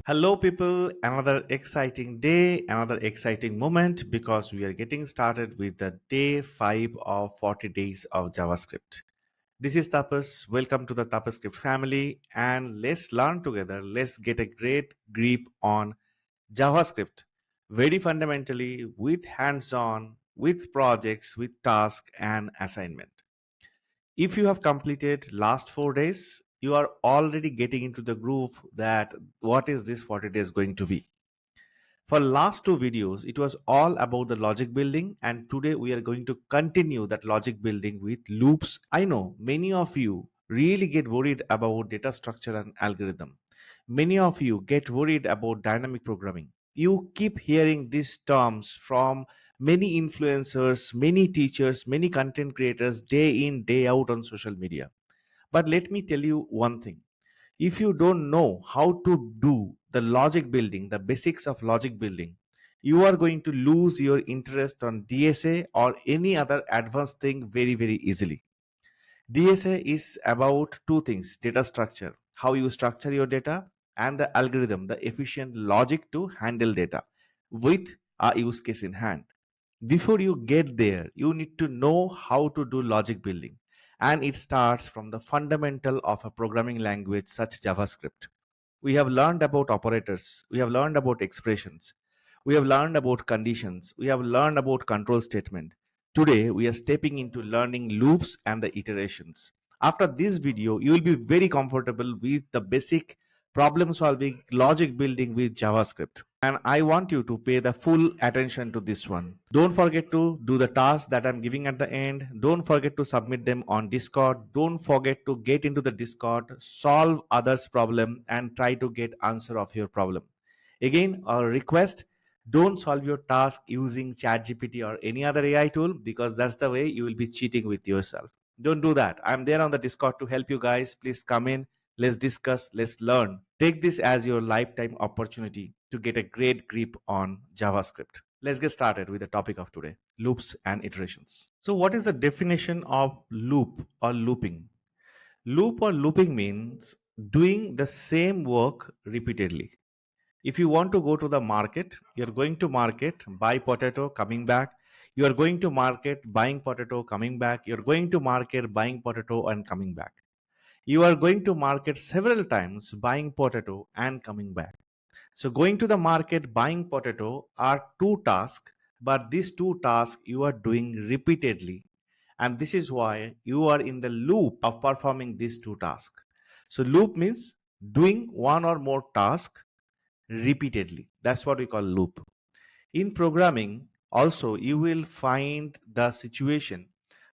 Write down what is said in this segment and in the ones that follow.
Hello, people. Another exciting day, another exciting moment because we are getting started with the day 5 of 40 days of JavaScript. This is Tapas. Welcome to the tapaScript family and let's learn together. Let's get a great grip on JavaScript very fundamentally with hands on, with projects, with tasks and assignment. If you have completed last 4 days, you are already getting into the groove that what is this 40 days going to be. For last two videos, it was all about the logic building, and today we are going to continue that logic building with loops. I know many of you really get worried about data structure and algorithm. Many of you get worried about dynamic programming. You keep hearing these terms from many influencers, many teachers, many content creators day in, day out on social media. But let me tell you one thing, if you don't know how to do the logic building, the basics of logic building, you are going to lose your interest on DSA or any other advanced thing very, very easily. DSA is about two things: data structure, how you structure your data, and the algorithm, the efficient logic to handle data with a use case in hand. Before you get there, you need to know how to do logic building. And it starts from the fundamental of a programming language such JavaScript. We have learned about operators, we have learned about expressions, we have learned about conditions, we have learned about control statement. Today we are stepping into learning loops and the iterations. After this video you will be very comfortable with the basic problem solving logic building with JavaScript, and I want you to pay the full attention to this one. Don't forget to do the tasks that I'm giving at the end. Don't forget to submit them on Discord. Don't forget to get into the Discord, solve others' problem, and try to get answer of your problem. Again, a request: don't solve your task using ChatGPT or any other AI tool, because that's the way you will be cheating with yourself. Don't do that. I'm there on the Discord to help you guys. Please come in. Let's discuss. Let's learn. Take this as your lifetime opportunity to get a great grip on JavaScript. Let's get started with the topic of today: loops and iterations. So, what is the definition of loop or looping? Loop or looping means doing the same work repeatedly. If you want to go to the market, you're going to market, buy potato, coming back. You are going to market, buying potato, coming back. You're going to market, buying potato, and coming back. You are going to market several times, buying potato and coming back. So going to the market, buying potato are two tasks, but these two tasks you are doing repeatedly. And this is why you are in the loop of performing these two tasks. So loop means doing one or more task repeatedly. That's what we call loop. In programming, also you will find the situation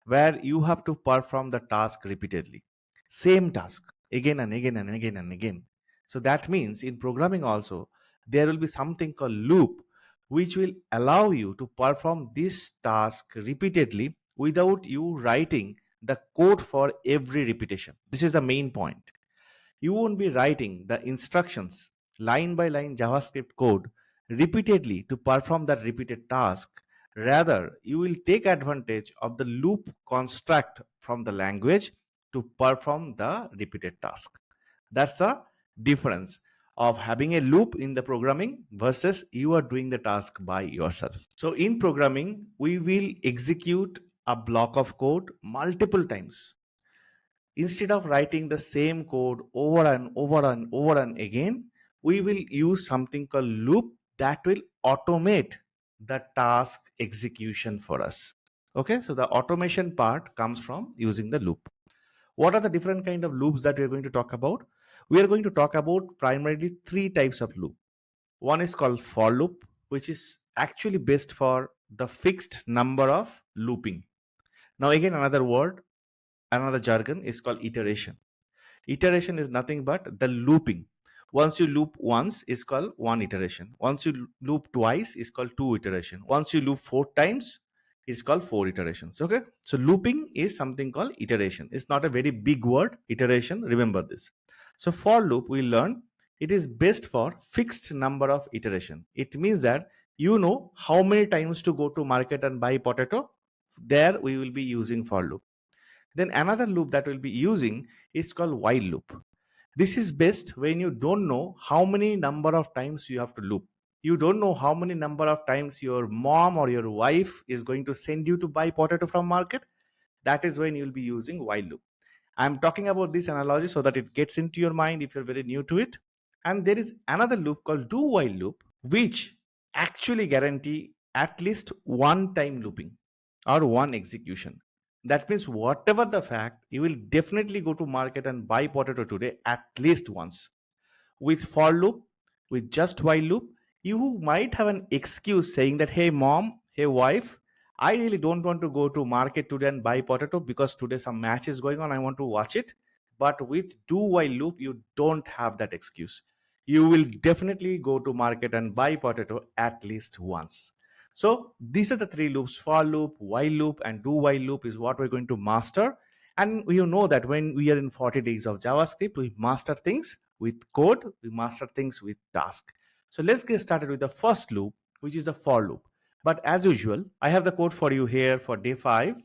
where you have to perform the task repeatedly. Same task again and again and again and again. So that means in programming also there will be something called loop, which will allow you to perform this task repeatedly without you writing the code for every repetition. This is the main point. You won't be writing the instructions line by line JavaScript code repeatedly to perform that repeated task. Rather, you will take advantage of the loop construct from the language to perform the repeated task. That's the difference of having a loop in the programming versus you are doing the task by yourself. So in programming, we will execute a block of code multiple times. Instead of writing the same code over and over and over and again, we will use something called loop that will automate the task execution for us. Okay, so the automation part comes from using the loop. What are the different kind of loops that we are going to talk about? We are going to talk about primarily three types of loop. One is called for loop, which is actually best for the fixed number of looping. Now again, another jargon is called iteration. Iteration is nothing but the looping. Once you loop once is called one iteration. Once you loop twice is called two iteration. Once you loop four times, it's called four iterations. Okay. So looping is something called iteration. It's not a very big word, iteration. Remember this. So for loop, we learn it is best for fixed number of iteration. It means that you know how many times to go to market and buy potato. There we will be using for loop. Then another loop that we'll be using is called while loop. This is best when you don't know how many number of times you have to loop. You don't know how many number of times your mom or your wife is going to send you to buy potato from market. That is when you'll be using while loop. I'm talking about this analogy so that it gets into your mind if you're very new to it. And there is another loop called do while loop, which actually guarantee at least one time looping or one execution. That means whatever the fact, you will definitely go to market and buy potato today at least once. With for loop, with just while loop, you might have an excuse saying that, hey mom, hey wife, I really don't want to go to market today and buy potato because today some match is going on, I want to watch it. But with do while loop, you don't have that excuse. You will definitely go to market and buy potato at least once. So these are the three loops: for loop, while loop, and do while loop is what we're going to master. And you know that when we are in 40 days of JavaScript, we master things with code, we master things with task. So let's get started with the first loop, which is the for loop. But as usual, I have the code for you here for day 5.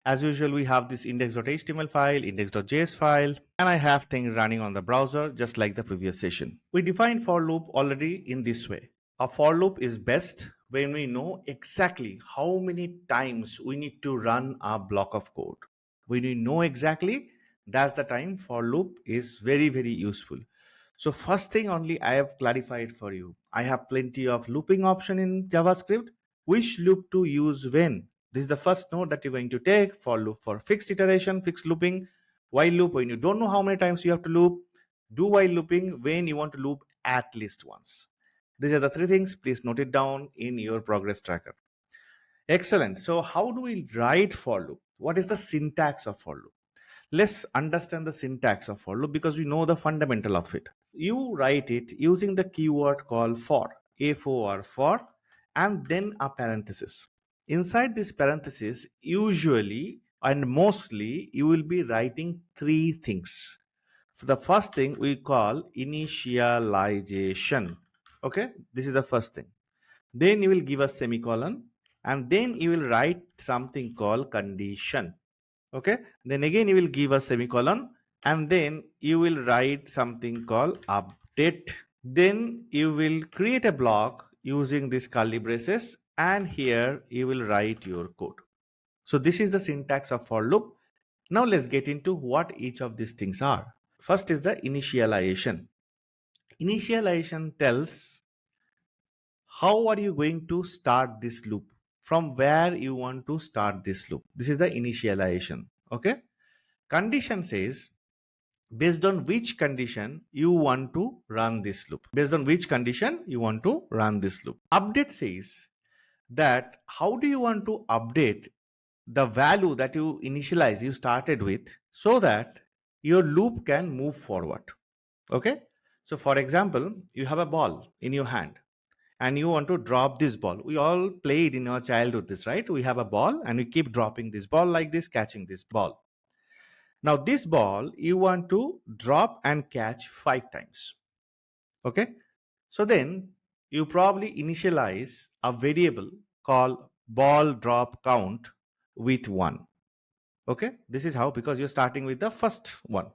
As usual, we have this index.html file, index.js file, and I have things running on the browser just like the previous session. We defined for loop already in this way. A for loop is best when we know exactly how many times we need to run a block of code. When we know exactly, that's the time for loop is very, very useful. So first thing only I have clarified for you. I have plenty of looping option in JavaScript. Which loop to use when? This is the first note that you're going to take. For loop for fixed iteration, fixed looping. While loop when you don't know how many times you have to loop. Do while looping when you want to loop at least once. These are the three things. Please note it down in your progress tracker. Excellent. So how do we write for loop? What is the syntax of for loop? Let's understand the syntax of for loop because we know the fundamental of it. You write it using the keyword called for, for, for, and then a parenthesis. Inside this parenthesis, usually and mostly, you will be writing three things. The first thing we call initialization. Okay, this is the first thing. Then you will give a semicolon, and then you will write something called condition. Okay, then again you will give a semicolon, and then you will write something called update. Then you will create a block using this curly braces, and here you will write your code. So this is the syntax of for loop. Now let's get into what each of these things are. First is the initialization. Initialization tells how are you going to start this loop, from where you want to start this loop. This is the initialization. Okay, condition says based on which condition you want to run this loop. Based on which condition you want to run this loop. Update says that how do you want to update the value that you initialize, you started with, so that your loop can move forward. Okay, so for example, you have a ball in your hand and you want to drop this ball. We all played in our childhood this, right? We have a ball and we keep dropping this ball like this, catching this ball. Now this ball you want to drop and catch 5 times. Okay, so then you probably initialize a variable called ball drop count with 1. Okay, this is how, because you're starting with the first one.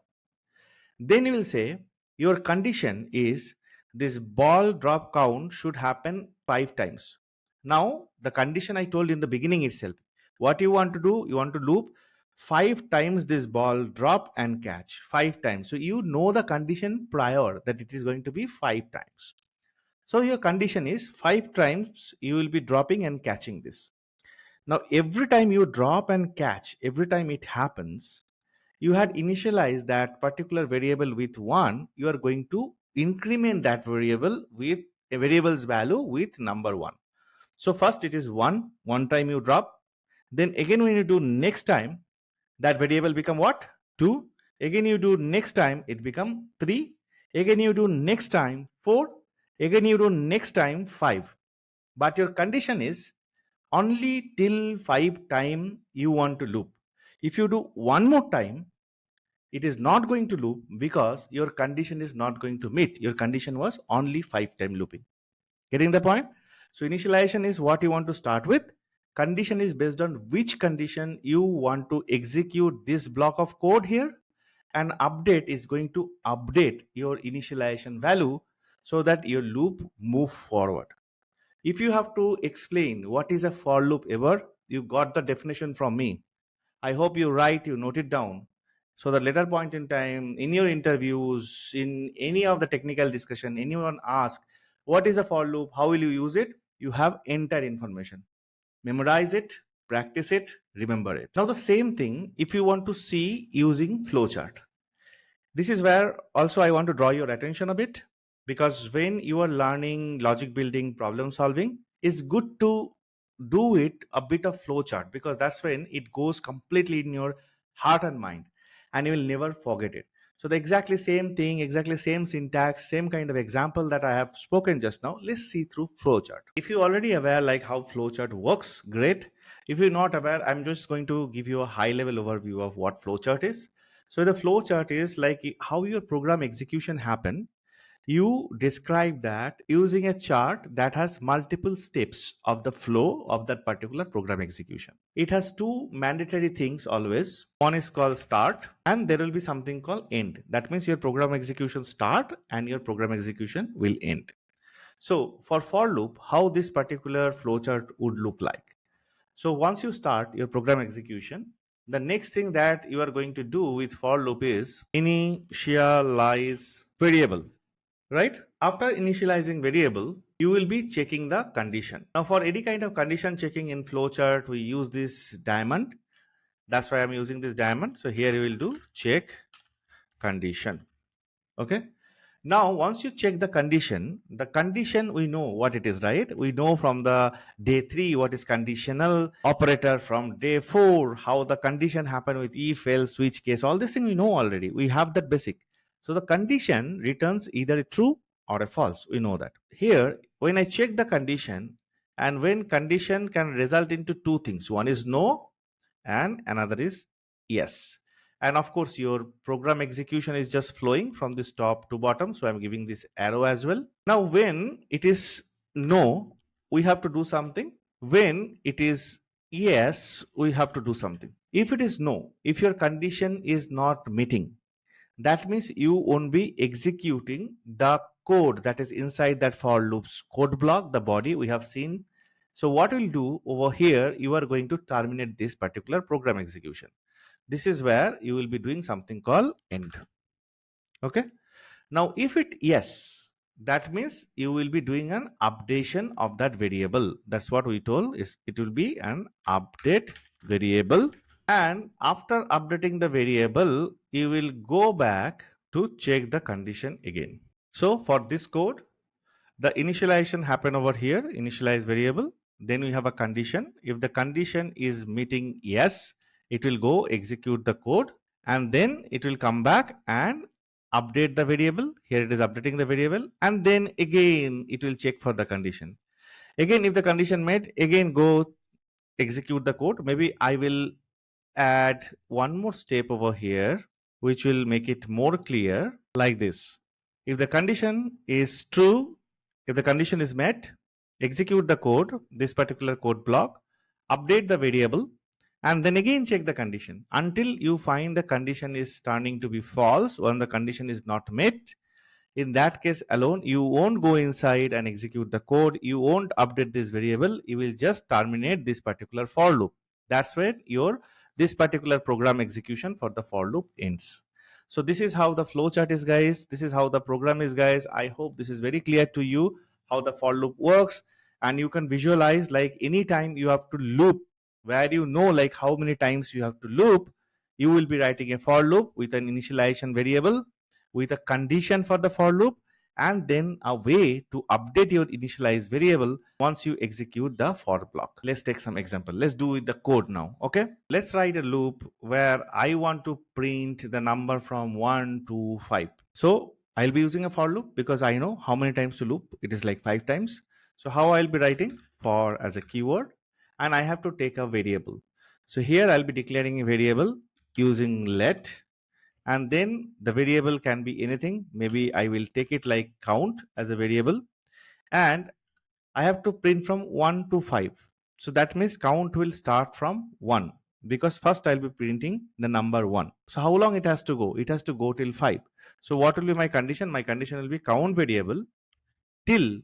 Then you will say your condition is this ball drop count should happen 5 times. Now the condition I told in the beginning itself, what you want to do, you want to loop 5 times this ball drop and catch 5 times. So you know the condition prior that it is going to be 5 times. So your condition is 5 times you will be dropping and catching this. Now every time you drop and catch, every time it happens, you had initialized that particular variable with 1, you are going to increment that variable with a variable's value with number 1. So first it is 1, one time you drop. Then again when you do next time, that variable become what? 2. Again you do next time, it become 3. Again you do next time 4. Again you do next time 5. But your condition is only till 5 time you want to loop. If you do one more time, it is not going to loop because your condition is not going to meet. Your condition was only 5 time looping. Getting the point? So initialization is what you want to start with. Condition is based on which condition you want to execute this block of code here. and update is going to update your initialization value so that your loop move forward. If you have to explain what is a for loop ever, you got the definition from me. I hope you write, you note it down, so that later point in time, in your interviews, in any of the technical discussion, anyone ask, what is a for loop? How will you use it? You have entire information. Memorize it, practice it, remember it. Now the same thing, if you want to see using flowchart. This is where also I want to draw your attention a bit, because when you are learning logic building, problem solving, it's good to do it a bit of flowchart, because that's when it goes completely in your heart and mind and you will never forget it. So the exactly same thing, exactly same syntax, same kind of example that I have spoken just now, let's see through flowchart. If you're already aware like how flowchart works, great. If you're not aware, I'm just going to give you a high level overview of what flowchart is. So the flow chart is like how your program execution happen. You describe that using a chart that has multiple steps of the flow of that particular program execution. It has two mandatory things always. One is called start, and there will be something called end. That means your program execution start and your program execution will end. So for loop, how this particular flowchart would look like. So once you start your program execution, the next thing that you are going to do with for loop is initialize variable, right? After initializing variable, you will be checking the condition. Now for any kind of condition checking in flowchart, we use this diamond. That's why I'm using this diamond. So here you will do check condition. Okay. Now, once you check the condition we know what it is, right? We know from the day 3 what is conditional operator, from day 4 how the condition happened with if, else, switch case. All this thing we know already. We have that basic. So the condition returns either a true or a false. We know that. Here, when I check the condition, and when condition can result into two things. One is no and another is yes. And of course your program execution is just flowing from this top to bottom, so I'm giving this arrow as well. Now when it is no, we have to do something. When it is yes, we have to do something. If it is no, if your condition is not meeting, that means you won't be executing the code that is inside that for loops code block, the body we have seen. So what we'll do over here, you are going to terminate this particular program execution. This is where you will be doing something called end. Okay. Now if it yes, that means you will be doing an updation of that variable. That's what we told, is it will be an update variable. And after updating the variable, you will go back to check the condition again. So for this code, the initialization happen over here, initialize variable. Then we have a condition. If the condition is meeting yes, it will go execute the code, and then it will come back and update the variable. Here it is updating the variable, and then again it will check for the condition. Again, if the condition met, again go execute the code. Maybe I will add one more step over here, which will make it more clear, like this. If the condition is true, if the condition is met, execute the code, this particular code block, update the variable, and then again check the condition until you find the condition is turning to be false. When the condition is not met, in that case alone, you won't go inside and execute the code, you won't update this variable, you will just terminate this particular for loop. That's when your this particular program execution for the for loop ends. So this is how the flow chart is, guys. This is how the program is, guys. I hope this is very clear to you how the for loop works, and you can visualize like anytime you have to loop, where you know like how many times you have to loop, you will be writing a for loop with an initialization variable, with a condition for the for loop, and then a way to update your initialized variable once you execute the for block. Let's take some example. Let's do with the code now. Okay, let's write a loop where I want to print the number from 1 to 5. So I'll be using a for loop because I know how many times to loop. It is like 5 times. So how I'll be writing for as a keyword, and I have to take a variable. So here I'll be declaring a variable using let, and then the variable can be anything. Maybe I will take it like count as a variable, and I have to print from 1 to 5. So that means count will start from 1. because first I'll be printing the number 1. So how long it has to go? It has to go till 5. So what will be my condition? My condition will be count variable till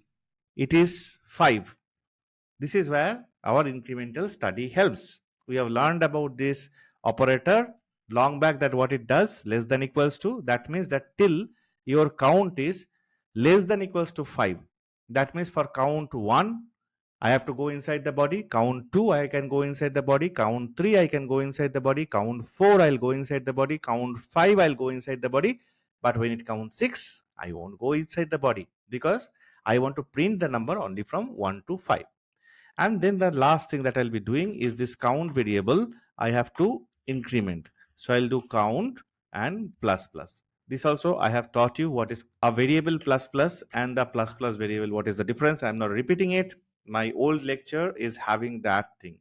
it is 5. This is where our incremental study helps. We have learned about this operator long back, that what it does, less than equals to, that means that till your count is less than equals to 5. That means for count 1, I have to go inside the body. Count 2, I can go inside the body. Count 3, I can go inside the body. Count 4, I'll go inside the body. Count 5, I'll go inside the body. But when it counts 6, I won't go inside the body because I want to print the number only from 1 to 5. And then the last thing that I'll be doing is this count variable I have to increment. So I'll do count and plus plus. This also I have taught you what is a variable plus plus and the plus plus variable, what is the difference. I'm not repeating it. My old lecture is having that thing.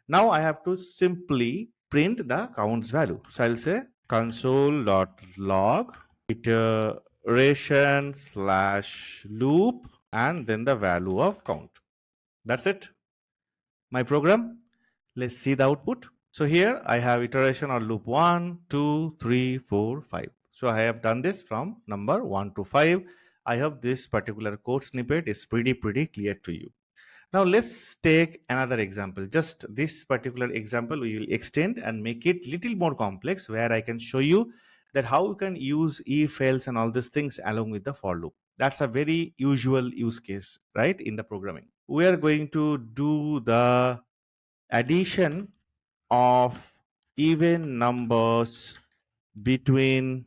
Now I have to simply print the counts value. So I'll say console.log iteration slash loop and then the value of count. That's it. My program. Let's see the output. So here I have iteration or loop 1, 2, 3, 4, 5. So I have done this from number 1 to 5. I hope this particular code snippet is pretty clear to you. Now let's take another example. Just this particular example we will extend and make it little more complex, where I can show you that how you can use if, else and all these things along with the for loop. That's a very usual use case, right, in the programming. We are going to do the addition of even numbers between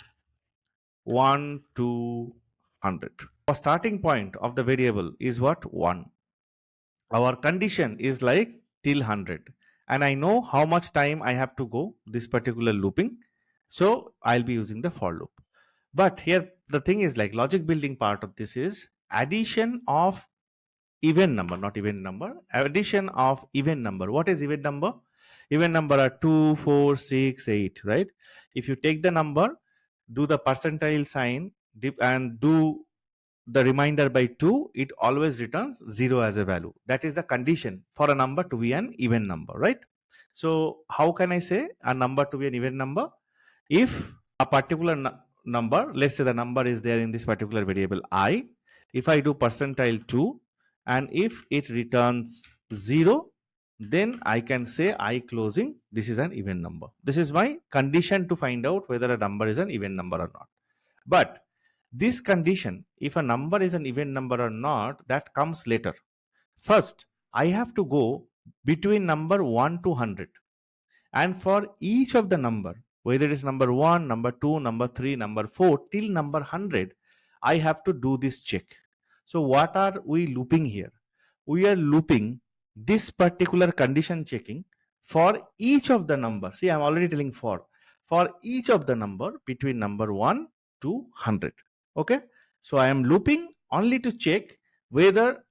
1 to 100. Our starting point of the variable is what? 1. Our condition is like till 100, and I know how much time I have to go this particular looping, so I'll be using the for loop. But here the thing is, like, logic building part of this is addition of even number, not even number, addition of even number. What is even number? Even number are 2, 4, 6, 8, right? If you take the number, do the percentile sign and do the remainder by 2, it always returns 0 as a value. That is the condition for a number to be an even number, right? So how can I say a number to be an even number? If a particular number, let's say the number is there in this particular variable I, if I do percentile 2 and if it returns 0, then I can say I closing, this is an even number. This is my condition to find out whether a number is an even number or not. But this condition, if a number is an even number or not, that comes later. First, I have to go between number 1 to 100. And for each of the number, whether it is number 1, number 2, number 3, number 4, till number 100, I have to do this check. So what are we looping here? We are looping this particular condition checking for each of the number. See, I'm already telling for each of the number between number 1 to 100. Okay, so I am looping only to check whether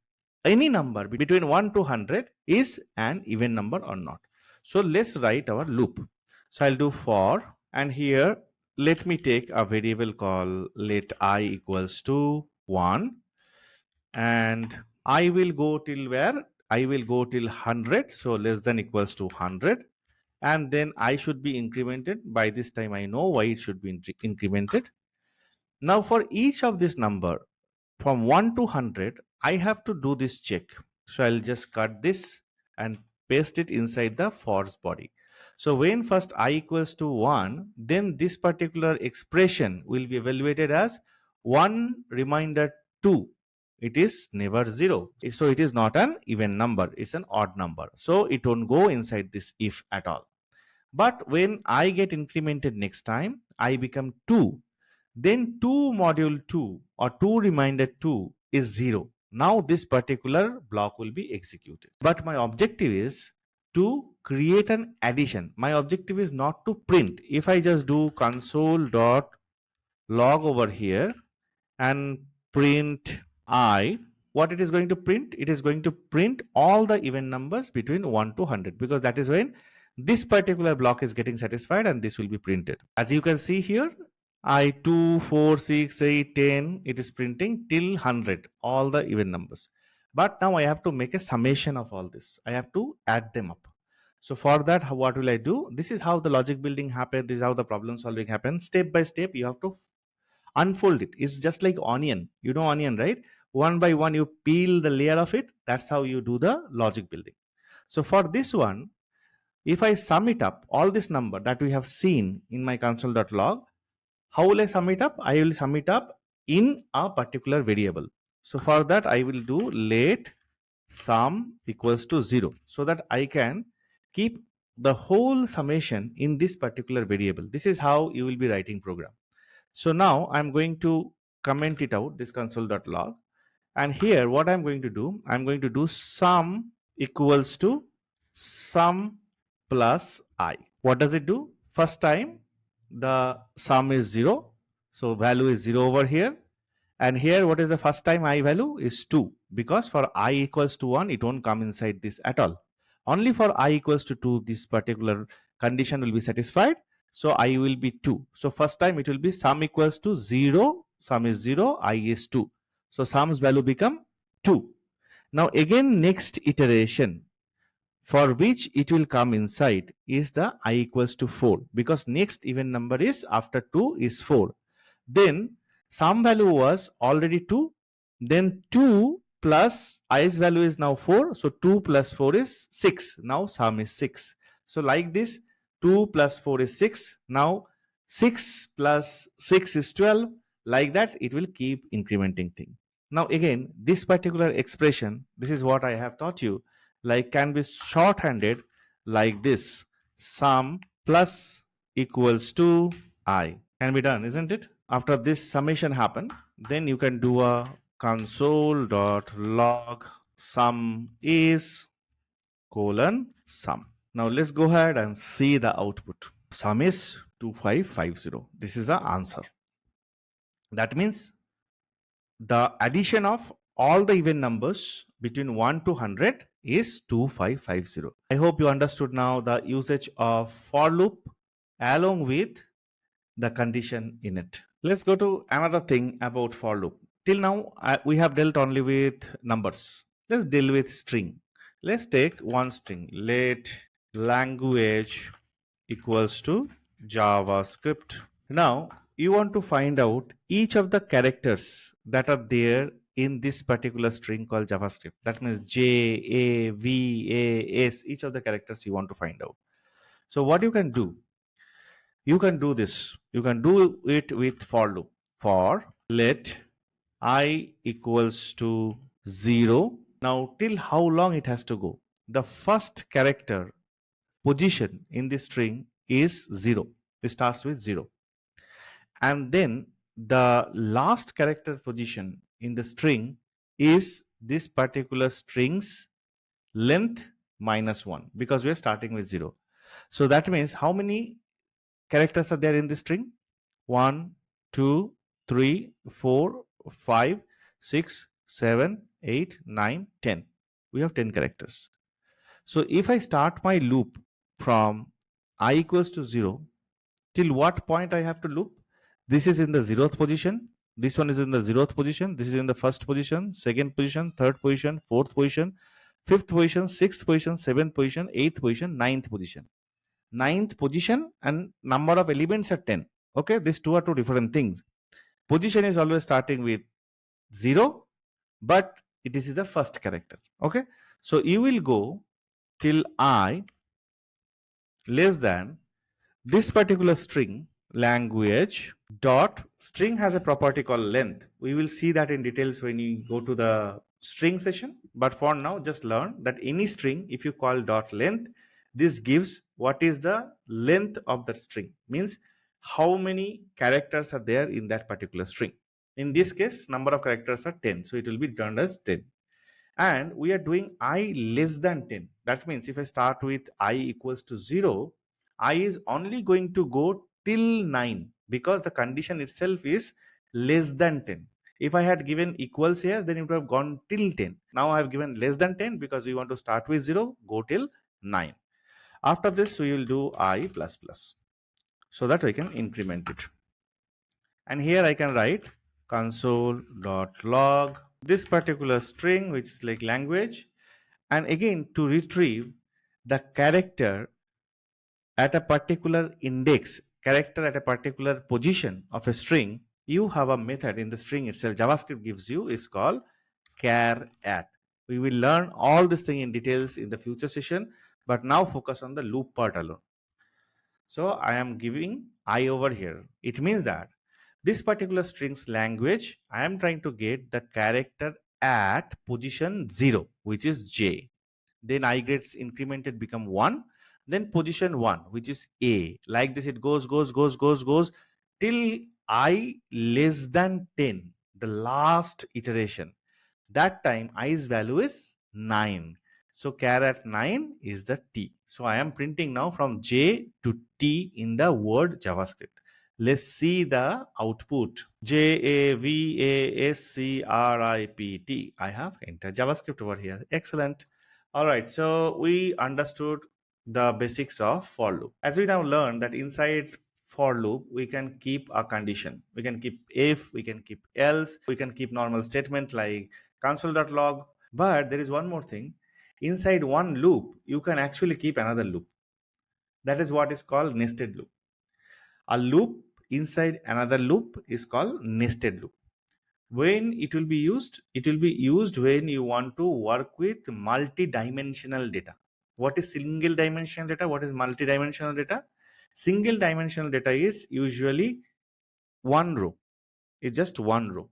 any number between 1 to 100 is an even number or not. So let's write our loop. So I'll do for, and here let me take a variable called let I equals to 1, and I will go till where? I will go till 100, so less than equals to 100, and then I should be incremented. By this time I know why it should be incremented. Now for each of this number from 1 to 100, I have to do this check. So I'll just cut this and paste it inside the for's body. So when first I equals to 1, then this particular expression will be evaluated as 1 remainder 2. It is never 0. So it is not an even number. It's an odd number. So it won't go inside this if at all. But when I get incremented next time, I become 2. Then 2 module 2 or 2 remainder 2 is 0. Now this particular block will be executed. But my objective is to create an addition. My objective is not to print. If I just do console.log over here and print I, what it is going to print? It is going to print all the even numbers between 1 to 100, because that is when this particular block is getting satisfied and this will be printed. As you can see here, I 2, 4, 6, 8, 10, it is printing till 100, all the even numbers. But now I have to make a summation of all this. I have to add them up. So for that, what will I do? This is how the logic building happens. This is how the problem solving happens. Step by step, you have to unfold it. It's just like onion. You know onion, right? One by one, you peel the layer of it. That's how you do the logic building. So for this one, if I sum it up, all this number that we have seen in my console.log, how will I sum it up? I will sum it up in a particular variable. So for that, I will do let sum equals to 0 so that I can keep the whole summation in this particular variable. This is how you will be writing program. So now I'm going to comment it out, this console.log. And here what I'm going to do, I'm going to do sum equals to sum plus I. What does it do? First time the sum is 0. So value is 0 over here. And here what is the first time I value is 2, because for I equals to 1 it won't come inside this at all. Only for I equals to 2 this particular condition will be satisfied. So I will be 2. So first time it will be sum equals to 0, sum is 0, I is 2. So sum's value become 2. Now again next iteration for which it will come inside is the I equals to 4, because next even number is after 2 is 4. Then sum value was already 2, then 2 plus i's value is now 4, so 2 plus 4 is 6. Now sum is 6. So like this, 2 plus 4 is 6. Now 6 plus 6 is 12. Like that it will keep incrementing thing. Now again this particular expression, this is what I have taught you, like can be shorthanded like this: sum plus equals to I. Can be done, isn't it? After this summation happen, then you can do a console.log sum is colon sum. Now let's go ahead and see the output. Sum is 2550. This is the answer. That means the addition of all the even numbers between 1 to 100 is 2550. I hope you understood now the usage of for loop along with the condition in it. Let's go to another thing about for loop. Till now, we have dealt only with numbers. Let's deal with string. Let's take one string. Let language equals to JavaScript. Now, you want to find out each of the characters that are there in this particular string called JavaScript. That means J, A, V, A, S, each of the characters you want to find out. So what you can do, you can do this. You can do it with for loop. For let I equals to 0. Now till how long it has to go? The first character position in the string is 0. It starts with 0. And then the last character position in the string is this particular string's length minus 1, because we are starting with 0. So that means how many characters are there in the string? 1, 2, 3, 4, 5, 6, 7, 8, 9, 10. We have 10 characters. So if I start my loop from I equals to 0, till what point I have to loop? This is in the 0th position. This one is in the 0th position. This is in the first position, second position, third position, fourth position, fifth position, sixth position, seventh position, eighth position, ninth position. Ninth position and number of elements are 10. Okay, these two are two different things. Position is always starting with 0, but this is the first character. Okay, so you will go till I less than this particular string language dot string has a property called length. We will see that in details when you go to the string session, but for now just learn that any string, if you call dot length, this gives what is the length of the string, means how many characters are there in that particular string. In this case number of characters are 10, so it will be done as 10. And we are doing I less than 10. That means if I start with I equals to 0, I is only going to go till 9, because the condition itself is less than 10. If I had given equals here, then it would have gone till 10. Now I have given less than 10 because we want to start with 0, go till 9. After this, we will do I plus plus so that I can increment it. And here I can write console.log this particular string, which is like language. And again, to retrieve the at a particular index, character at a particular position of a string, you have a method in the string itself. JavaScript gives you is called char at. We will learn all this thing in details in the future session, but now focus on the loop part alone. So I am giving I over here. It means that this particular string's language, I am trying to get the character at position 0, which is j. Then I gets incremented become 1, then position 1, which is a. Like this it goes till I less than 10, the last iteration. That time i's value is 9. So char at 9 is the t. So I am printing now from j to t in the word JavaScript. Let's see the output. JAVASCRIPT. I have entered JavaScript over here. Excellent. All right. So we understood the basics of for loop. As we now learn that inside for loop, we can keep a condition. We can keep if, we can keep else, we can keep normal statement like console.log. But there is one more thing. Inside one loop, you can actually keep another loop. That is what is called nested loop. A loop inside another loop is called nested loop. When it will be used? It will be used when you want to work with multi-dimensional data. What is single dimensional data? What is multi-dimensional data? Single dimensional data is usually one row. It's just one row.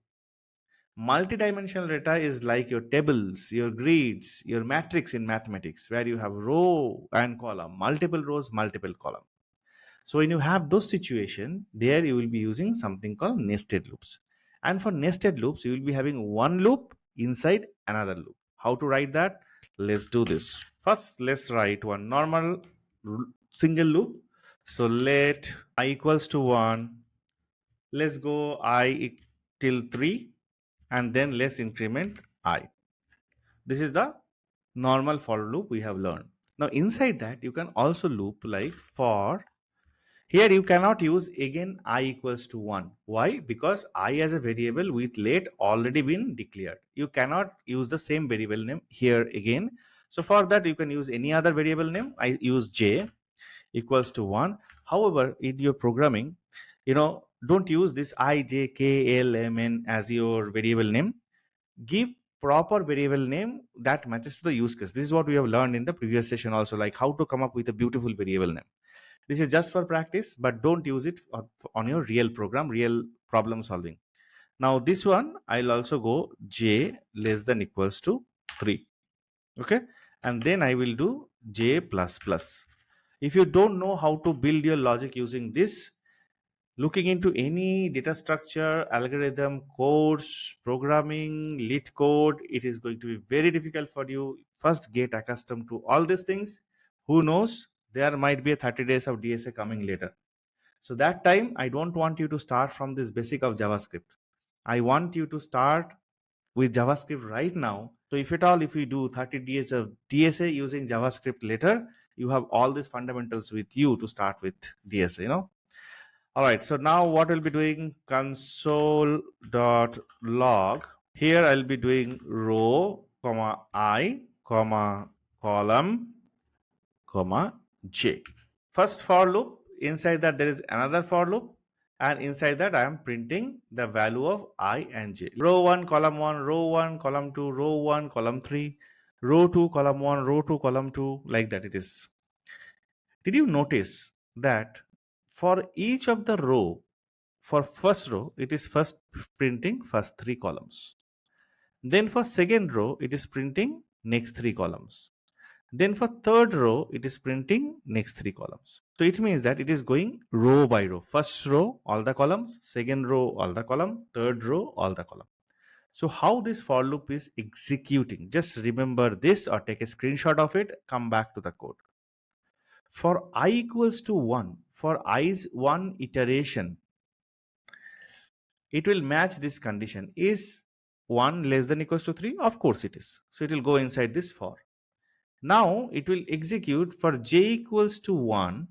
Multi-dimensional data is like your tables, your grids, your matrix in mathematics, where you have row and column, multiple rows, multiple column. So when you have those situation, there you will be using something called nested loops. And for nested loops, you will be having one loop inside another loop. How to write that? Let's do this. First, let's write one normal single loop. So let I equals to 1. Let's go I till 3. And then let's increment I. This is the normal for loop we have learned. Now inside that you can also loop like for. Here you cannot use again I equals to 1. Why? Because I as a variable with late already been declared. You cannot use the same variable name here again. So for that you can use any other variable name. I use j equals to 1. However, in your programming, don't use this I, j, k, l, m, n as your variable name. Give proper variable name that matches to the use case. This is what we have learned in the previous session also, like how to come up with a beautiful variable name. This is just for practice, but don't use it on your real program, real problem solving. Now this one, I'll also go j less than equals to 3. Okay. And then I will do j plus plus. If you don't know how to build your logic using this, looking into any data structure, algorithm, course, programming, lit code, it is going to be very difficult for you. First, get accustomed to all these things. Who knows? There might be a 30 days of DSA coming later. So that time, I don't want you to start from this basic of JavaScript. I want you to start with JavaScript right now. So if at all, if you do 30 days of DSA using JavaScript later, you have all these fundamentals with you to start with DSA, All right, so now what we'll be doing, console.log. Here I'll be doing row, comma I, comma column, comma j. First for loop, inside that there is another for loop, and inside that I am printing the value of I and j. Row 1, column 1, row 1, column 2, row 1, column 3, row 2, column 1, row 2, column 2, like that it is. Did you notice that for each of the row, for first row, it is first printing first 3 columns. Then for second row, it is printing next 3 columns. Then for third row, it is printing next 3 columns. So it means that it is going row by row. First row, all the columns. Second row, all the column. Third row, all the column. So how this for loop is executing? Just remember this or take a screenshot of it. Come back to the code. For I equals to 1, for i's 1 iteration, it will match this condition. Is 1 less than equals to 3? Of course it is. So it will go inside this for. Now it will execute for j equals to 1.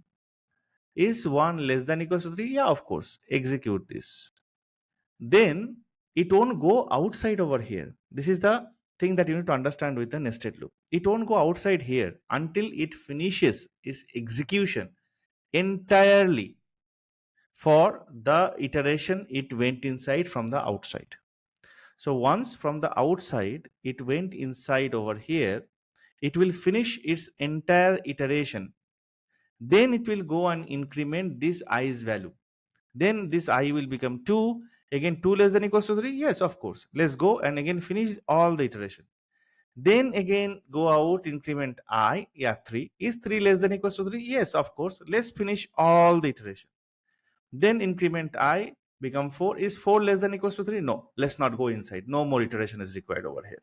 Is 1 less than equals to 3? Yeah, of course. Execute this. Then it won't go outside over here. This is the thing that you need to understand with the nested loop. It won't go outside here until it finishes its execution entirely for the iteration it went inside from the outside. So once from the outside it went inside over here, it will finish its entire iteration. Then it will go and increment this i's value. Then this I will become 2. Again, 2 less than equals to 3. Yes, of course. Let's go and again finish all the iteration. Then again go out, increment I. Yeah, 3. Is 3 less than equals to 3? Yes, of course. Let's finish all the iteration. Then increment I become 4. Is 4 less than equals to 3? No. Let's not go inside. No more iteration is required over here.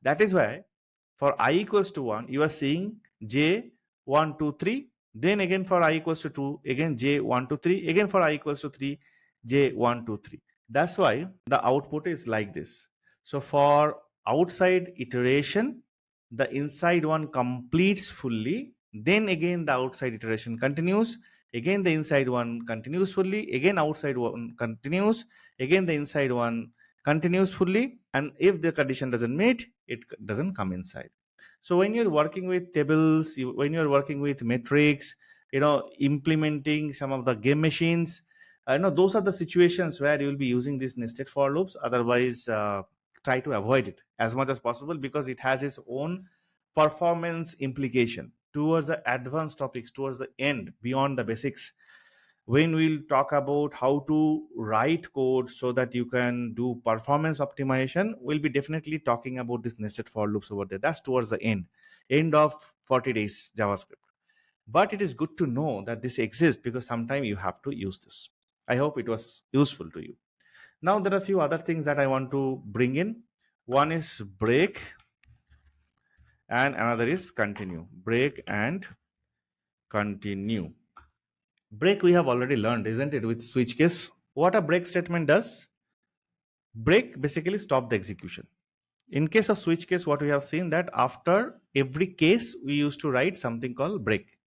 That is why for I equals to 1, you are seeing J 1, 2, 3. Then again for I equals to 2, again J 1, 2, 3. Again for I equals to 3, J 1, 2, 3. That's why the output is like this. So for outside iteration, the inside one completes fully. Then again the outside iteration continues. Again the inside one continues fully. Again outside one continues. Again the inside one continues fully, and if the condition doesn't meet, it doesn't come inside. So when you're working with tables, when you're working with metrics, implementing some of the game machines, those are the situations where you will be using these nested for loops. Otherwise, try to avoid it as much as possible, because it has its own performance implication towards the advanced topics, towards the end, beyond the basics. When we'll talk about how to write code so that you can do performance optimization, we'll be definitely talking about this nested for loops over there. That's towards the end of 40 days JavaScript. But it is good to know that this exists, because sometimes you have to use this. I hope it was useful to you. Now there are a few other things that I want to bring in. One is break and another is continue. Break and continue. Break we have already learned, isn't it, with switch case? What a break statement does: break basically stop the execution. In case of switch case, what we have seen, that after every case we used to write something called break,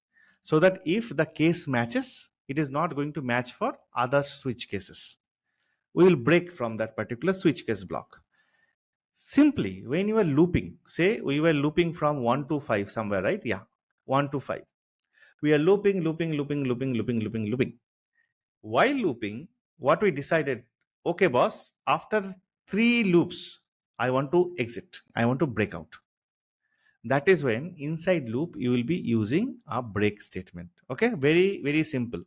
so that if the case matches, it is not going to match for other switch cases. We will break from that particular switch case block. Simply, when you are looping, say we were looping from 1 to 5 somewhere, right? Yeah, 1 to 5. We are looping. While looping, what we decided, okay, boss, after 3 loops, I want to exit. I want to break out. That is when inside loop, you will be using a break statement. Okay, very, very simple.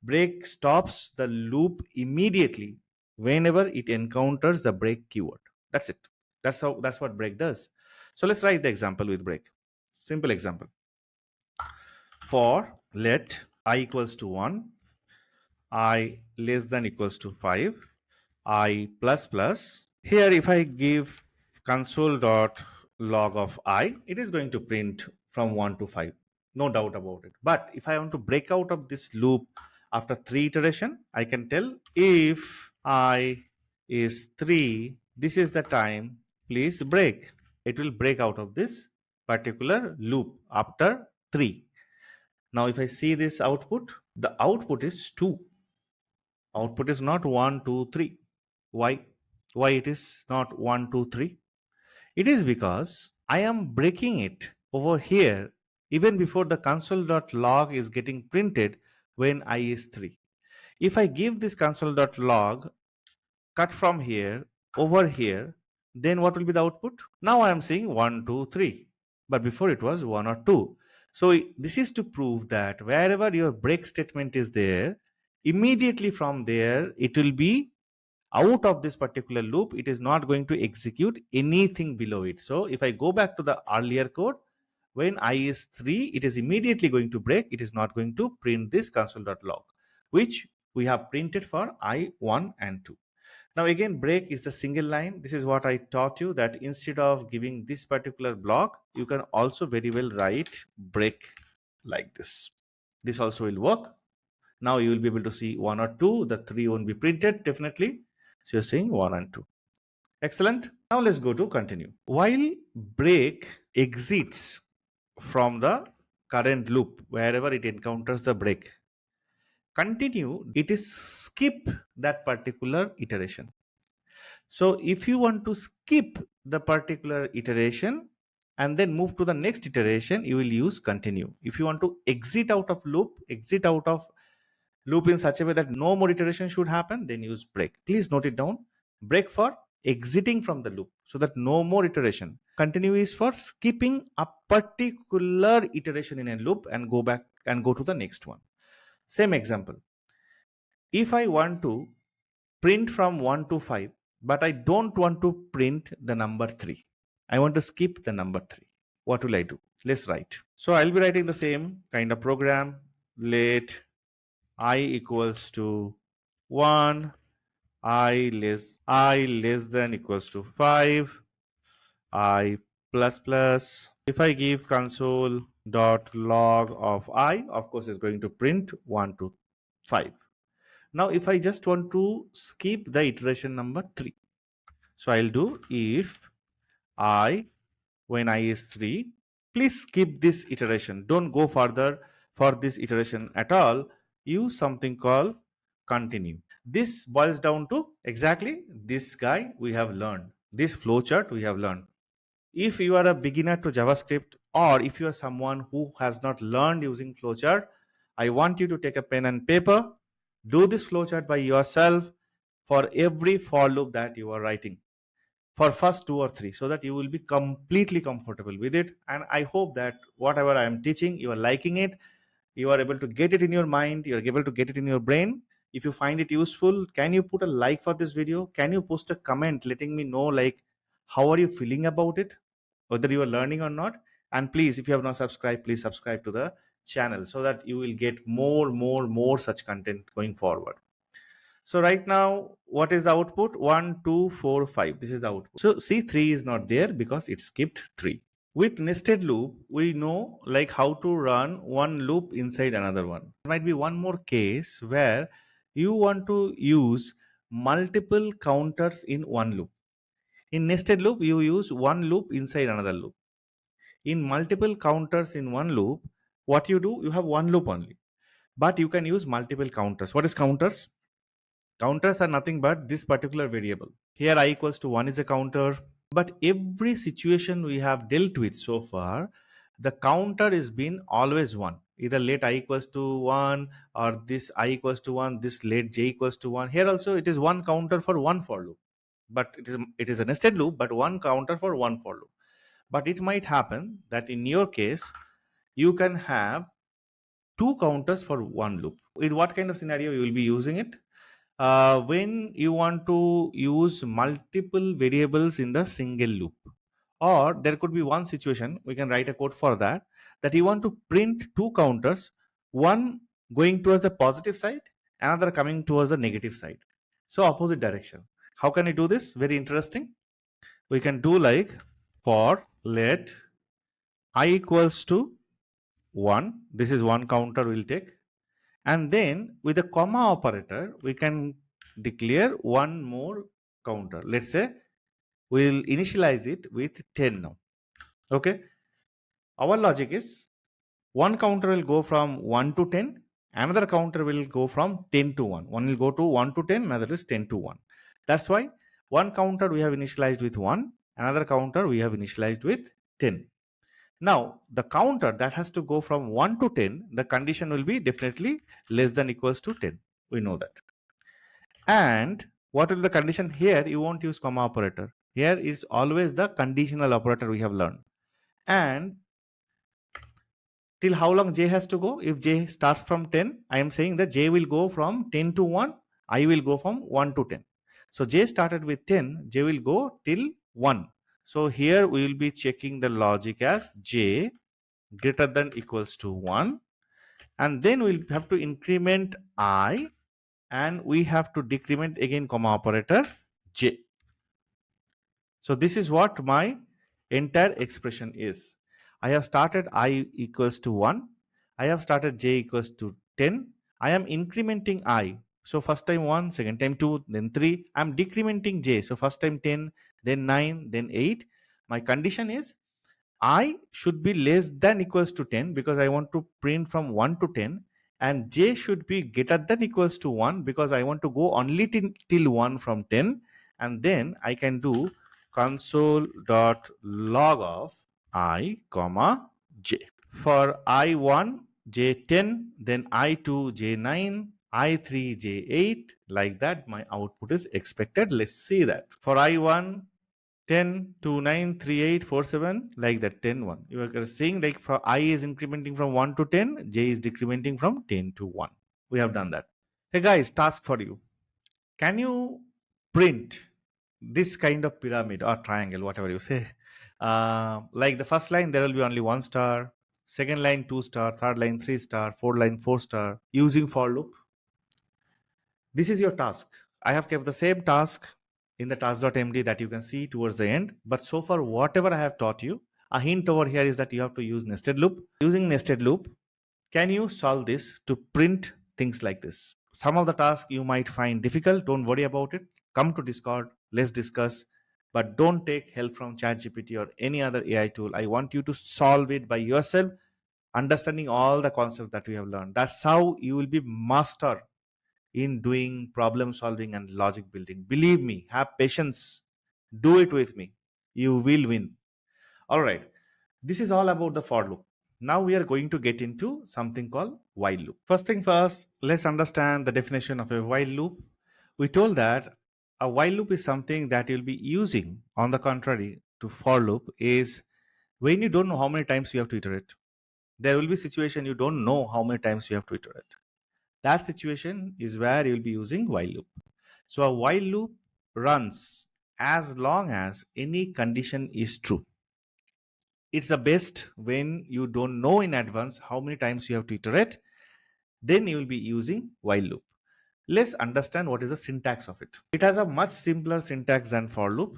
Break stops the loop immediately whenever it encounters the break keyword. That's it. That's what break does. So let's write the example with break. Simple example. For let I equals to 1, I less than equals to 5, I plus plus. Here if I give console dot log of I, it is going to print from 1 to 5. No doubt about it. But if I want to break out of this loop after 3 iteration, I can tell if I is 3, this is the time, please break. It will break out of this particular loop after 3. Now if I see this output, the output is 2. Output is not 1, 2, 3. Why? Why it is not 1, 2, 3? It is because I am breaking it over here even before the console.log is getting printed when I is 3. If I give this console.log cut from here over here, then what will be the output? Now I am seeing 1, 2, 3. But before it was 1 or 2. So this is to prove that wherever your break statement is there, immediately from there, it will be out of this particular loop. It is not going to execute anything below it. So if I go back to the earlier code, when I is 3, it is immediately going to break. It is not going to print this console.log, which we have printed for I, 1 and 2. Now again, break is the single line. This is what I taught you, that instead of giving this particular block, you can also very well write break like this. This also will work. Now you will be able to see 1 or 2. The 3 won't be printed definitely. So you're saying 1 and 2. Excellent. Now let's go to continue. While break exits from the current loop, wherever it encounters the break, continue, it is skip that particular iteration. So if you want to skip the particular iteration and then move to the next iteration, you will use continue. If you want to exit out of loop in such a way that no more iteration should happen, then use break. Please note it down. Break for exiting from the loop so that no more iteration. Continue is for skipping a particular iteration in a loop and go back and go to the next one. Same example. If I want to print from 1 to 5, but I don't want to print the number 3. I want to skip the number 3. What will I do? Let's write. So I'll be writing the same kind of program. Let I equals to 1, I less than equals to 5, I plus plus. If I give console dot log of I, of course, it's going to print 1 to 5. Now, if I just want to skip the iteration number 3, so I'll do if I, when I is 3, please skip this iteration. Don't go further for this iteration at all. Use something called continue. This boils down to exactly this guy we have learned, this flowchart we have learned. If you are a beginner to JavaScript, or if you are someone who has not learned using flowchart, I want you to take a pen and paper, do this flowchart by yourself for every for loop that you are writing for first 2 or 3, so that you will be completely comfortable with it. And I hope that whatever I am teaching, you are liking it, you are able to get it in your mind, you are able to get it in your brain. If you find it useful, can you put a like for this video? Can you post a comment letting me know like how are you feeling about it, whether you are learning or not? And please, if you have not subscribed, please subscribe to the channel so that you will get more such content going forward. So right now, what is the output? 1, 2, 4, 5. This is the output. So see, 3 is not there because it skipped 3. With nested loop, we know like how to run one loop inside another one. There might be one more case where you want to use multiple counters in one loop. In nested loop, you use one loop inside another loop. In multiple counters in one loop, what you do, you have one loop only. But you can use multiple counters. What is counters? Counters are nothing but this particular variable. Here I equals to 1 is a counter. But every situation we have dealt with so far, the counter is been always 1. Either let I equals to 1 or this I equals to 1, this let j equals to 1. Here also it is one counter for one for loop. But it is a nested loop, but one counter for one for loop. But it might happen that in your case, you can have two counters for one loop. In what kind of scenario you will be using it? When you want to use multiple variables in the single loop, or there could be one situation, we can write a code for that, that you want to print two counters, one going towards the positive side, another coming towards the negative side, so opposite direction. How can you do this? Very interesting. We can do like for let I equals to 1, this is one counter we'll take, and then with a comma operator we can declare one more counter. Let's say we'll initialize it with 10 now. Okay, our logic is one counter will go from 1 to 10, another counter will go from 10 to 1. One will go to 1 to 10, another is 10 to 1. That's why one counter we have initialized with 1, another counter we have initialized with 10. Now, the counter that has to go from 1 to 10, the condition will be definitely less than equals to 10. We know that. And what will the condition here? You won't use comma operator. Here is always the conditional operator we have learned. And till how long j has to go? If j starts from 10, I am saying that j will go from 10 to 1. I will go from 1 to 10. So j started with 10, j will go till 1. So here we will be checking the logic as j greater than equals to 1, and then we'll have to increment I, and we have to decrement again comma operator j. So this is what my entire expression is. I have started I equals to 1, I have started j equals to 10, I am incrementing I. So first time 1, second time 2, then 3. I am decrementing j. So first time 10, then 9, then 8. My condition is I should be less than equals to 10 because I want to print from 1 to 10, and j should be greater than equals to 1 because I want to go only till 1 from 10, and then I can do console.log of I comma j. For I1 j10, then I2 j9, I3 j8, like that my output is expected. Let's see that. For I1 10 2 9 3 8 4 7, like that 10 1. You are seeing like for I is incrementing from 1 to 10, j is decrementing from 10 to 1. We have done that. Hey guys, task for you. Can you print this kind of pyramid or triangle, whatever you say? Like the first line, there will be only 1 star, second line 2 star, third line 3 star, fourth line 4 star, using for loop. This is your task. I have kept the same task in the task.md that you can see towards the end. But so far, whatever I have taught you, a hint over here is that you have to use nested loop. Using nested loop, can you solve this to print things like this? Some of the tasks you might find difficult. Don't worry about it. Come to Discord. Let's discuss. But don't take help from ChatGPT or any other AI tool. I want you to solve it by yourself, understanding all the concepts that we have learned. That's how you will be master in doing problem solving and logic building. Believe me, have patience. Do it with me. You will win. All right. This is all about the for loop. Now we are going to get into something called while loop. First thing first, let's understand the definition of a while loop. We told that a while loop is something that you'll be using, on the contrary to for loop, is when you don't know how many times you have to iterate. There will be situation you don't know how many times you have to iterate. That situation is where you'll be using while loop. So a while loop runs as long as any condition is true. It's the best when you don't know in advance how many times you have to iterate, then you will be using while loop. Let's understand what is the syntax of it. It has a much simpler syntax than for loop.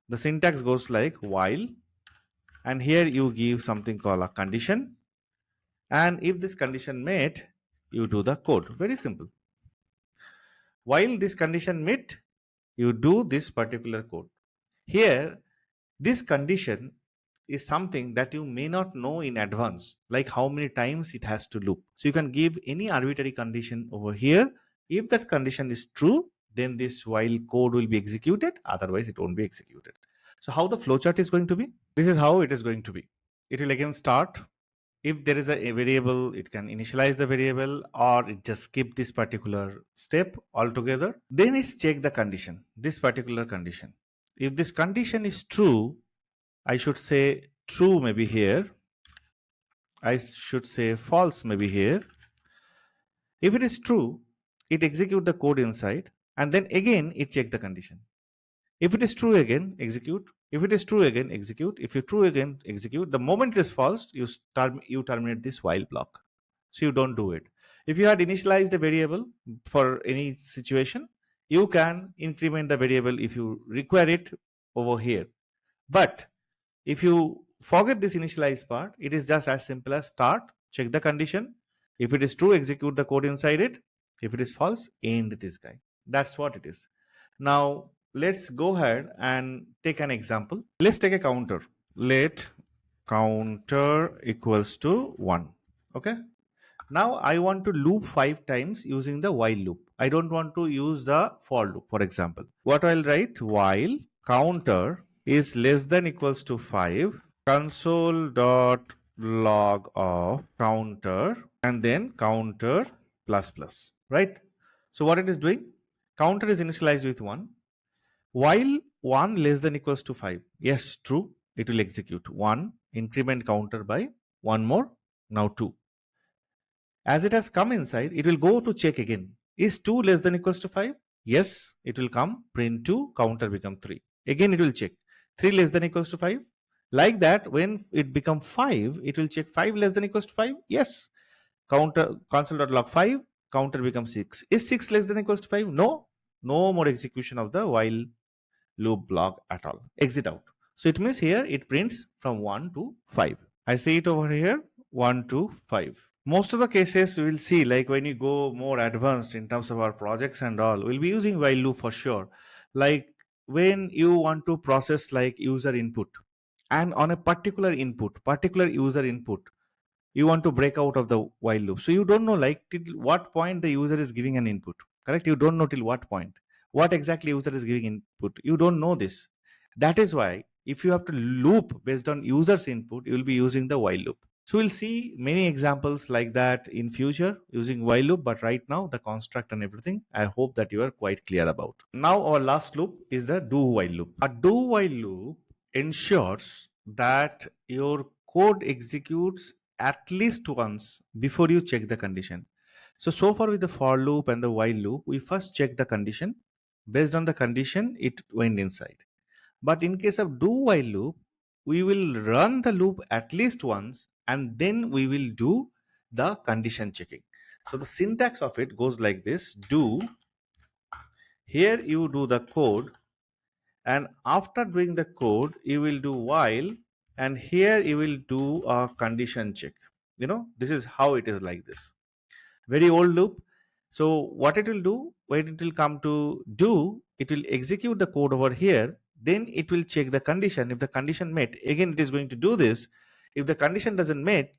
The syntax goes like while, and here you give something called a condition, and if this condition met, you do the code. Very simple. While this condition met, you do this particular code. Here, this condition is something that you may not know in advance, like how many times it has to loop. So you can give any arbitrary condition over here. If that condition is true, then this while code will be executed. Otherwise, it won't be executed. So how the flowchart is going to be? This is how it is going to be. It will again start. If there is a variable, it can initialize the variable, or it just skip this particular step altogether. Then it's check the condition, this particular condition. If this condition is true, I should say true maybe here. I should say false maybe here. If it is true, it execute the code inside, and then again it check the condition. If it is true again, execute. If it is true again, execute. If it's true again, execute. The moment it is false, you terminate this while block. So you don't do it. If you had initialized a variable for any situation, you can increment the variable if you require it over here. But if you forget this initialize part, it is just as simple as start, check the condition. If it is true, execute the code inside it. If it is false, end this guy. That's what it is. Now, let's go ahead and take an example. Let's take a counter. Let counter equals to 1. Okay. Now I want to loop 5 times using the while loop. I don't want to use the for loop, for example. What I'll write, while counter is less than equals to 5, console.log of counter, and then counter plus plus, right? So what it is doing, counter is initialized with 1. While 1 less than equals to 5, yes, true, it will execute 1, increment counter by 1 more, now 2. As it has come inside, it will go to check again. Is 2 less than equals to 5? Yes, it will come, print 2, counter become 3. Again, it will check 3 less than equals to 5. Like that, when it become 5, it will check 5 less than equals to 5. Yes, counter console.log 5, counter becomes 6. Is 6 less than equals to 5? No, no more execution of the while loop block at all. Exit out. So it means here it prints from 1 to 5. I see it over here, 1 to 5. Most of the cases we'll see, like when you go more advanced in terms of our projects and all, we'll be using while loop for sure. Like when you want to process like user input, and on a particular input, particular user input, you want to break out of the while loop. So you don't know like till what point the user is giving an input, correct? You don't know till what point. what exactly user is giving input. You don't know this. That is why if you have to loop based on user's input, you will be using the while loop. So we'll see many examples like that in future using while loop, but right now the construct and everything, I hope that you are quite clear about. Now our last loop is the do while loop. A do while loop ensures that your code executes at least once before you check the condition. So far with the for loop and the while loop, we first check the condition. Based on the condition, it went inside. But in case of do while loop, we will run the loop at least once and then we will do the condition checking. So the syntax of it goes like this: do, here you do the code, and after doing the code, you will do while, and here you will do a condition check. This is how it is like this. Very old loop. So what it will do, when it will come to do, it will execute the code over here, then it will check the condition. If the condition met, again it is going to do this. If the condition doesn't met,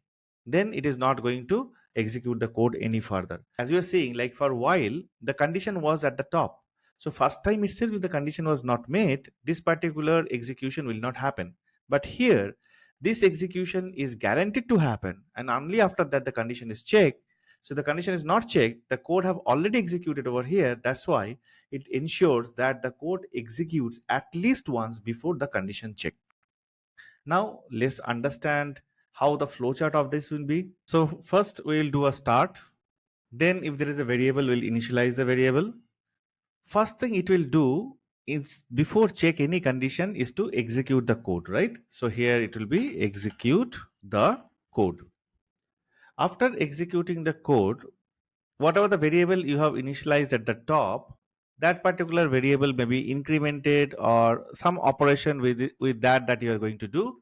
then it is not going to execute the code any further. As you are seeing, like for while, the condition was at the top. So first time itself, if the condition was not met, this particular execution will not happen. But here, this execution is guaranteed to happen, and only after that the condition is checked. So the condition is not checked, the code have already executed over here. That's why it ensures that the code executes at least once before the condition check. Now let's understand how the flowchart of this will be. So first we'll do a start. Then if there is a variable, we'll initialize the variable. First thing it will do is, before check any condition, is to execute the code, right? So here it will be execute the code. After executing the code, whatever the variable you have initialized at the top, that particular variable may be incremented or some operation with that you are going to do.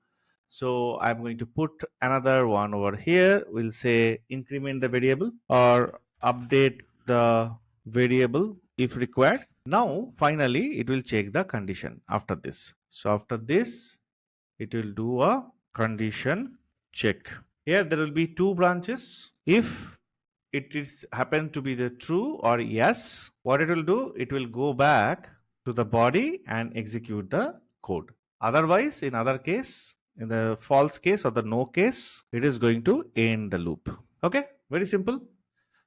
So I'm going to put another one over here. We'll say increment the variable or update the variable if required. Now finally it will check the condition after this. So after this it will do a condition check. Here there will be two branches. If it is happen to be the true or yes, what it will do, it will go back to the body and execute the code. Otherwise, in other case, in the false case or the no case, it is going to end the loop. Okay, very simple.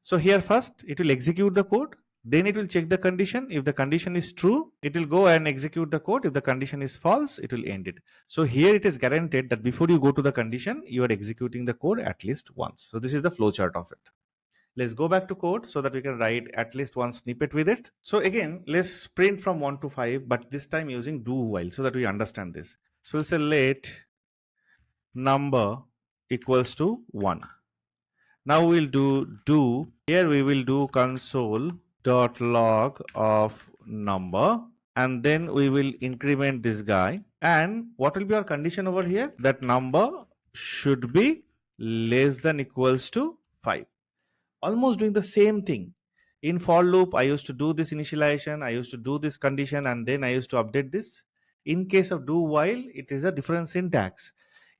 So here first it will execute the code, then it will check the condition. If the condition is true, it will go and execute the code. If the condition is false, it will end it. So here it is guaranteed that before you go to the condition, you are executing the code at least once. So this is the flowchart of it. Let's go back to code so that we can write at least one snippet with it. So again, let's print from 1 to 5, but this time using do while so that we understand this. So we'll say let number equals to 1. Now we'll do. Here we will do console.log of number, and then we will increment this guy. And what will be our condition over here? That number should be less than equals to 5. Almost doing the same thing. In for loop, I used to do this initialization, I used to do this condition, and then I used to update this. In case of do while, it is a different syntax.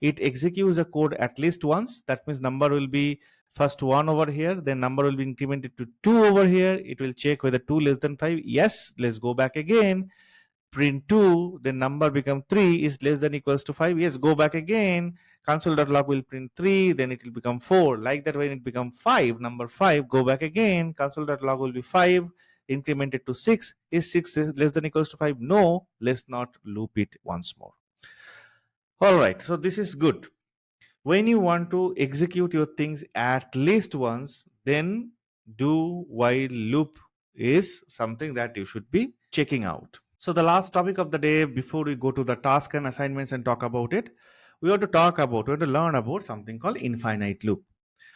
It executes the code at least once. That means number will be first 1 over here, then number will be incremented to 2 over here. It will check whether 2 less than 5. Yes, let's go back again. Print 2, then number become 3 is less than equals to 5. Yes, go back again. Console.log will print 3, then it will become 4. Like that, when it become 5, number 5, go back again. Console.log will be 5, incremented to 6. Is 6 less than equals to 5? No, let's not loop it once more. All right, so this is good. When you want to execute your things at least once, then do while loop is something that you should be checking out. So the last topic of the day, before we go to the task and assignments and talk about it, we have to learn about something called infinite loop.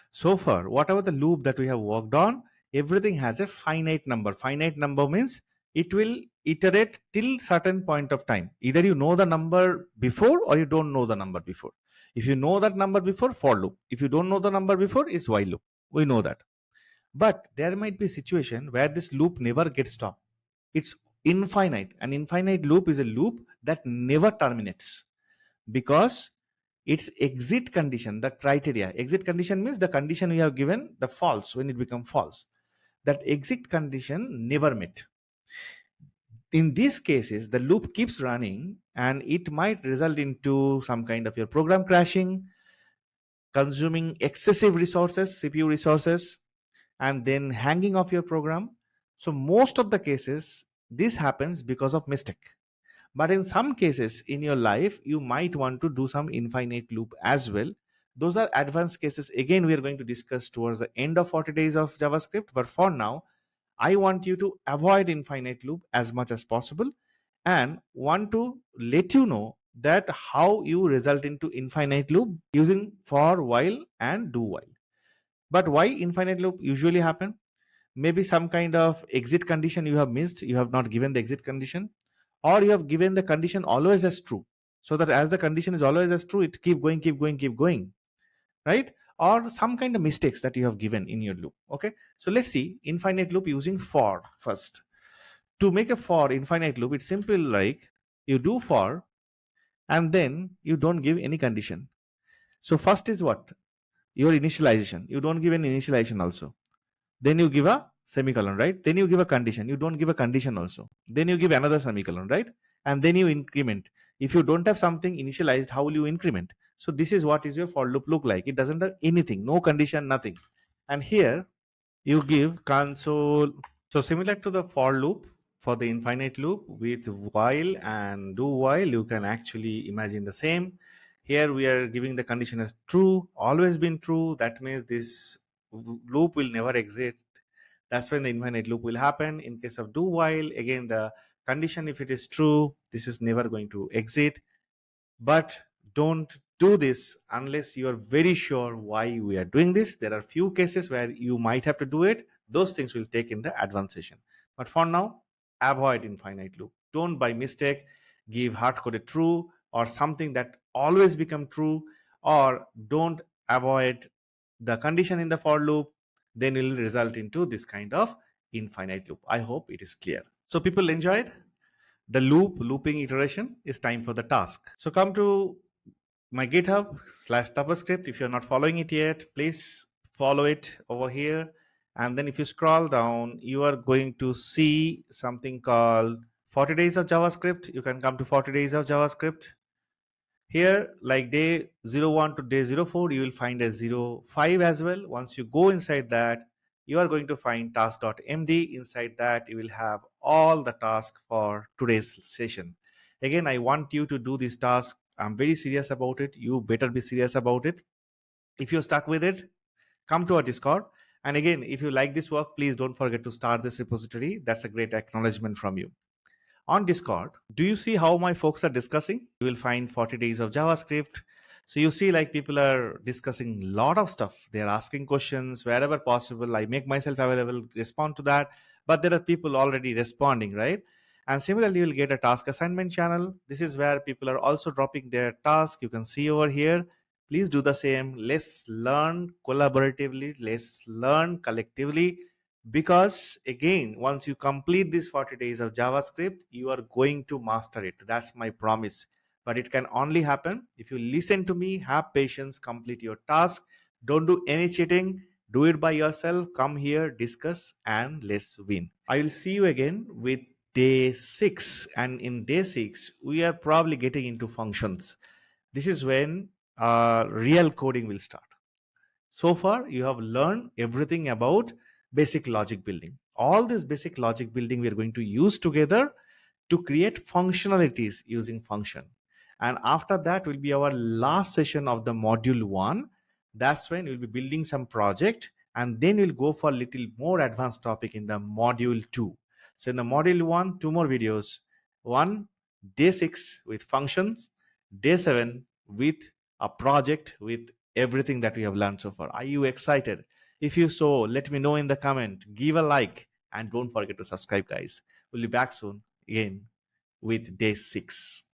So far, whatever the loop that we have worked on, everything has a finite number. Finite number means it will iterate till certain point of time. Either you know the number before or you don't know the number before. If you know that number before, for loop. If you don't know the number before, it's while loop. We know that. But there might be a situation where this loop never gets stopped. It's infinite. An infinite loop is a loop that never terminates, because its exit condition, the criteria, exit condition means the condition we have given, the false, when it becomes false, that exit condition never met. In these cases, the loop keeps running and it might result into some kind of your program crashing, consuming excessive resources, CPU resources, and then hanging off your program. So most of the cases, this happens because of mistake. But in some cases in your life, you might want to do some infinite loop as well. Those are advanced cases. Again, we are going to discuss towards the end of 40 days of JavaScript. But for now, I want you to avoid infinite loop as much as possible and want to let you know that how you result into infinite loop using for while and do while. But why infinite loop usually happen? Maybe some kind of exit condition you have missed, you have not given the exit condition, or you have given the condition always as true, so that as the condition is always as true, it keep going, right? Or some kind of mistakes that you have given in your loop. Okay, so let's see infinite loop using for first. To make a for infinite loop, it's simple, like you do for and then you don't give any condition. So first is what? Your initialization. You don't give an initialization also. Then you give a semicolon, right? Then you give a condition. You don't give a condition also. Then you give another semicolon, right? And then you increment. If you don't have something initialized, how will you increment? So this is what is your for loop look like. It doesn't have anything, no condition, nothing. And here you give console. So similar to the for loop, for the infinite loop with while and do while, you can actually imagine the same. Here we are giving the condition as true, always been true. That means this loop will never exit. That's when the infinite loop will happen. In case of do while, again the condition, if it is true, this is never going to exit. But don't do this unless you are very sure why we are doing this. There are few cases where you might have to do it. Those things will take in the advanced session. But for now, avoid infinite loop. Don't by mistake give hard-coded true or something that always become true, or don't avoid the condition in the for loop. Then it will result into this kind of infinite loop. I hope it is clear. So people enjoyed the looping iteration. Is time for the task. So come to my GitHub / tapaScript. If you're not following it yet, please follow it over here. And then if you scroll down, you are going to see something called 40 days of JavaScript. You can come to 40 days of JavaScript. Here, like day 01 to day 04, you will find a 05 as well. Once you go inside that, you are going to find task.md. Inside that, you will have all the tasks for today's session. Again, I want you to do this task. I'm very serious about it. You better be serious about it. If you're stuck with it, come to our Discord. And again, if you like this work, please don't forget to start this repository. That's a great acknowledgement from you. On Discord, do you see how my folks are discussing? You will find 40 days of JavaScript. So you see, like, people are discussing a lot of stuff. They're asking questions wherever possible. I make myself available, respond to that. But there are people already responding, right? And similarly, you'll get a task assignment channel. This is where people are also dropping their task. You can see over here. Please do the same. Let's learn collaboratively. Let's learn collectively, because again, once you complete these 40 days of JavaScript, you are going to master it. That's my promise. But it can only happen if you listen to me, have patience, complete your task. Don't do any cheating. Do it by yourself. Come here, discuss, and let's win. I will see you again with day 6. And in day 6, we are probably getting into functions. This is when real coding will start. So far, you have learned everything about basic logic building. All this basic logic building we are going to use together to create functionalities using function. And after that will be our last session of the module 1. That's when we'll be building some project, and then we'll go for a little more advanced topic in the module 2. So in the module 1, 2 more videos. One, day 6 with functions, day 7 with a project with everything that we have learned so far. Are you excited? If you so, let me know in the comment, give a like, and don't forget to subscribe, guys. We'll be back soon again with day 6.